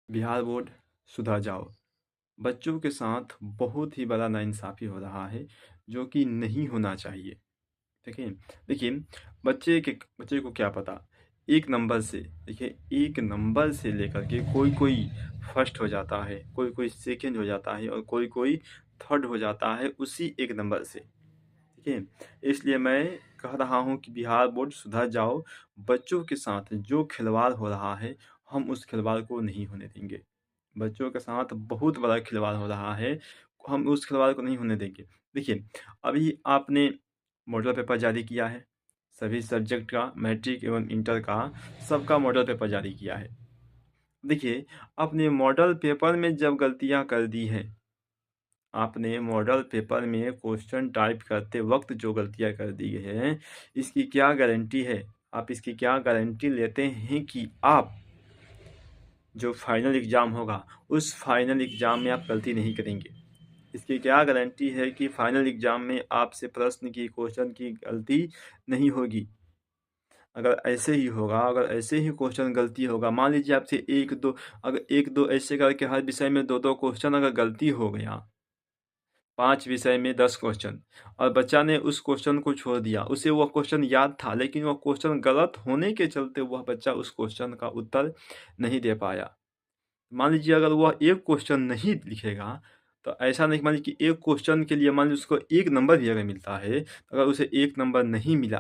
Bihar board सुधर जाओ। बच्चों के साथ बहुत ही बड़ा नाइंसाफ़ी हो रहा है, जो कि नहीं होना चाहिए। देखिए देखिए, बच्चे को क्या पता, एक नंबर से देखिए, एक नंबर से लेकर के कोई-कोई फर्स्ट हो जाता है, कोई-कोई सेकंड हो जाता है और कोई-कोई थर्ड हो जाता है उसी एक नंबर से। ठीक है? इसलिए मैं कह रहा हूँ कि बिहार बोर्ड सुधर जाओ। बच्चों के साथ जो खिलवाड़ हो रहा है, हम उस खिलवाड़ को नहीं होने देंगे। बच्चों के साथ बहुत बड़ा खिलवाड़ हो रहा है, हम उस खिलवाड़ को नहीं होने देंगे। देखिए, अभी आपने मॉडल पेपर जारी किया है, सभी सब्जेक्ट का, मैट्रिक एवं इंटर का, सबका मॉडल पेपर जारी किया है। देखिए, आपने मॉडल पेपर में जब गलतियाँ कर दी हैं, आपने मॉडल पेपर में क्वेश्चन टाइप करते वक़्त जो गलतियाँ कर दी हैं, इसकी क्या गारंटी है? आप इसकी क्या गारंटी लेते हैं कि आप जो फाइनल एग्ज़ाम होगा, उस फाइनल एग्ज़ाम में आप गलती नहीं करेंगे? इसकी क्या गारंटी है कि फाइनल एग्ज़ाम में आपसे प्रश्न की, क्वेश्चन की गलती नहीं होगी? अगर ऐसे ही क्वेश्चन गलती होगा, मान लीजिए आपसे 1-2, अगर 1-2 ऐसे करके हर विषय में 2-2 क्वेश्चन अगर गलती हो गया, 5 विषय में 10 क्वेश्चन और बच्चा ने उस क्वेश्चन को छोड़ दिया। उसे वह क्वेश्चन याद था, लेकिन वह क्वेश्चन गलत होने के चलते वह बच्चा उस क्वेश्चन का उत्तर नहीं दे पाया। मान लीजिए अगर वह एक क्वेश्चन नहीं लिखेगा, तो ऐसा नहीं, मान लीजिए कि एक क्वेश्चन के लिए मान लीजिए उसको 1 नंबर भी अगर मिलता है, अगर उसे 1 नंबर नहीं मिला,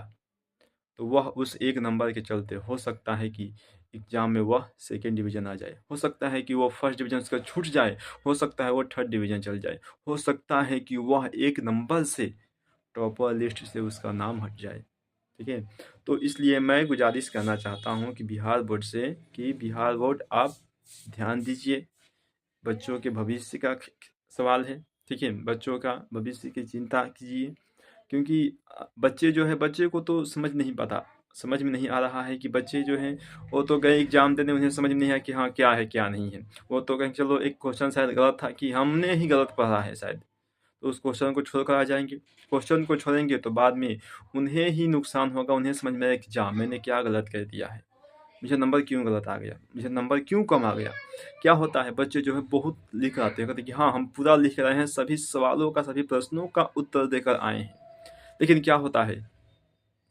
तो वह उस 1 नंबर के चलते हो सकता है कि एग्ज़ाम में वह सेकंड डिवीज़न आ जाए। हो सकता है कि वो फर्स्ट डिवीज़न उसका छूट जाए, हो सकता है वो थर्ड डिवीज़न चल जाए, हो सकता है कि वह 1 नंबर से टॉपर लिस्ट से उसका नाम हट जाए। ठीक है? तो इसलिए मैं गुज़ारिश करना चाहता हूँ कि बिहार बोर्ड से कि बिहार बोर्ड आप ध्यान दीजिए। बच्चों के भविष्य का सवाल है, ठीक है? बच्चों का भविष्य की चिंता कीजिए, क्योंकि बच्चे जो है, बच्चे को तो समझ में नहीं आ रहा है कि बच्चे जो हैं, वो तो गए एग्ज़ाम देने, उन्हें समझ में नहीं आया कि हाँ, क्या है, क्या नहीं है। वो तो कहेंगे चलो एक क्वेश्चन शायद गलत था, कि हमने ही गलत पढ़ा है शायद, तो उस क्वेश्चन को छोड़ कर आ जाएँगे। क्वेश्चन को छोड़ेंगे तो बाद में उन्हें ही नुकसान होगा, उन्हें समझ में आएगा कि जा मैंने क्या गलत कर दिया है। मुझे नंबर क्यों गलत आ गया? मुझे नंबर क्यों कम आ गया? क्या होता है, बच्चे जो है बहुत लिख आते हैं, कहते हैं कि हाँ, हम पूरा लिख रहे हैं, सभी सवालों का, सभी प्रश्नों का उत्तर देकर आए हैं। लेकिन क्या होता है,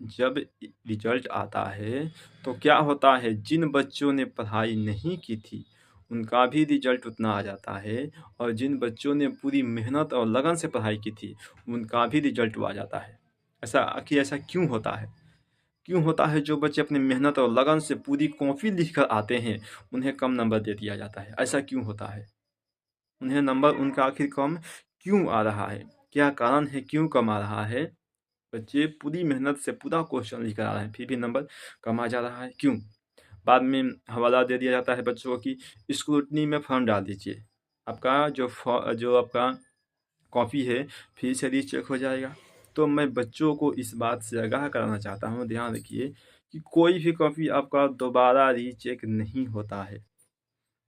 जब रिजल्ट आता है, तो क्या होता है, जिन बच्चों ने पढ़ाई नहीं की थी, उनका भी रिजल्ट उतना आ जाता है, और जिन बच्चों ने पूरी मेहनत और लगन से पढ़ाई की थी, उनका भी रिजल्ट वो आ जाता है। ऐसा आखिर ऐसा क्यों होता है? क्यों होता है, जो बच्चे अपनी मेहनत और लगन से पूरी कॉपी लिख कर आते हैं, उन्हें कम नंबर दे दिया जाता है? ऐसा क्यों होता है? उन्हें नंबर उनका आखिर कम क्यों आ रहा है? क्या कारण है, क्यों कम आ रहा है? बच्चे पूरी मेहनत से पूरा क्वेश्चन लिख कर आ रहे हैं, फिर भी नंबर कम आ जा रहा है, क्यों? बाद में हवाला दे दिया जाता है बच्चों को कि स्क्रूटनी में फॉर्म डाल दीजिए। आपका जो आपका कॉपी है, फिर से रीचेक हो जाएगा। तो मैं बच्चों को इस बात से आगाह कराना चाहता हूँ, ध्यान रखिए कि कोई भी कॉपी आपका दोबारा रीचेक नहीं होता है।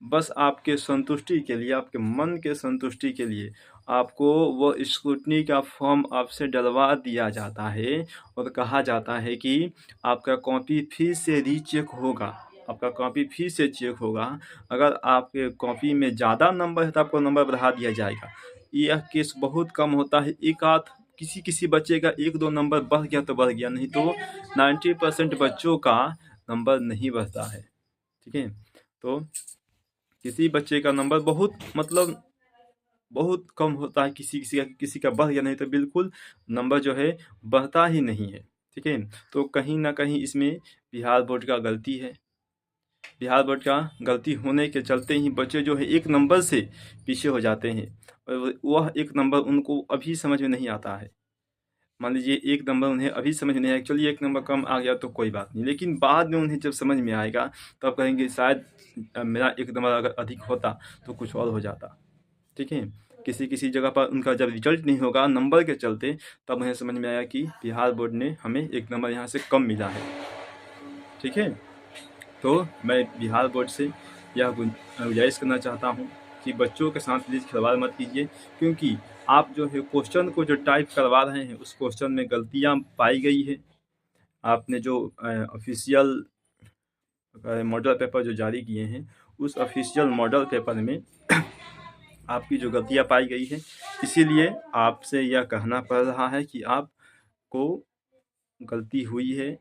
बस आपके संतुष्टि के लिए, आपके मन के संतुष्टि के लिए आपको वो स्क्रूटनी का फॉर्म आपसे डलवा दिया जाता है, और कहा जाता है कि आपका कॉपी फिर से रीचेक होगा, आपका कॉपी फिर से चेक होगा। अगर आपके कॉपी में ज़्यादा नंबर है, तो आपको नंबर बढ़ा दिया जाएगा। यह केस बहुत कम होता है, एक आध किसी बच्चे का 1-2 नंबर बढ़ गया तो बढ़ गया, नहीं तो 90% बच्चों का नंबर नहीं बढ़ता है। ठीक है? तो किसी बच्चे का नंबर बहुत, मतलब बहुत कम होता है, किसी का बढ़ गया, नहीं तो बिल्कुल नंबर जो है बढ़ता ही नहीं है। ठीक है? तो कहीं न कहीं इसमें बिहार बोर्ड का गलती है। बिहार बोर्ड का गलती होने के चलते ही बच्चे जो है 1 नंबर से पीछे हो जाते हैं, और वह 1 नंबर उनको अभी समझ में नहीं आता है। मान लीजिए 1 नंबर उन्हें अभी समझ में नहीं आया, चलिए 1 नंबर कम आ गया तो कोई बात नहीं, लेकिन बाद में उन्हें जब समझ में आएगा, तब कहेंगे शायद मेरा 1 नंबर अगर अधिक होता तो कुछ और हो जाता। ठीक है? किसी जगह पर उनका जब रिजल्ट नहीं होगा नंबर के चलते, तब उन्हें समझ में आया कि बिहार बोर्ड ने हमें 1 नंबर यहाँ से कम मिला है। ठीक है? तो मैं बिहार बोर्ड से यह गुजारिश करना चाहता हूँ कि बच्चों के साथ प्लीज़ खिलवाड़ मत कीजिए, क्योंकि आप जो है क्वेश्चन को जो टाइप करवा रहे हैं, उस क्वेश्चन में गलतियाँ पाई गई है। आपने जो ऑफ़िशियल मॉडल पेपर जो जारी किए हैं, उस ऑफिशियल मॉडल पेपर में आपकी जो गलतियाँ पाई गई है, इसीलिए आपसे यह कहना पड़ रहा है कि आपको गलती हुई है,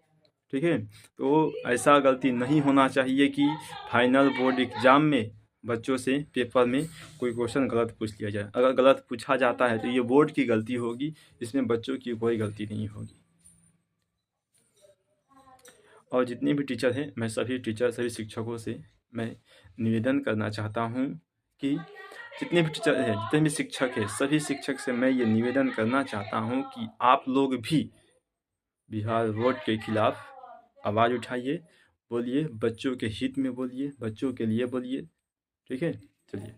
ठीक है। तो ऐसा गलती नहीं होना चाहिए कि फाइनल बोर्ड एग्ज़ाम में बच्चों से पेपर में कोई क्वेश्चन गलत पूछ लिया जाए। अगर गलत पूछा जाता है तो ये बोर्ड की गलती होगी, इसमें बच्चों की कोई गलती नहीं होगी। और जितने भी टीचर हैं, मैं सभी टीचर, सभी शिक्षकों से मैं निवेदन करना चाहता हूँ कि जितने भी टीचर हैं, जितने भी शिक्षक हैं, सभी शिक्षक से मैं ये निवेदन करना चाहता हूँ कि आप लोग भी बिहार बोर्ड के खिलाफ आवाज़ उठाइए, बोलिए, बच्चों के हित में बोलिए, बच्चों के लिए बोलिए, ठीक है। चलिए।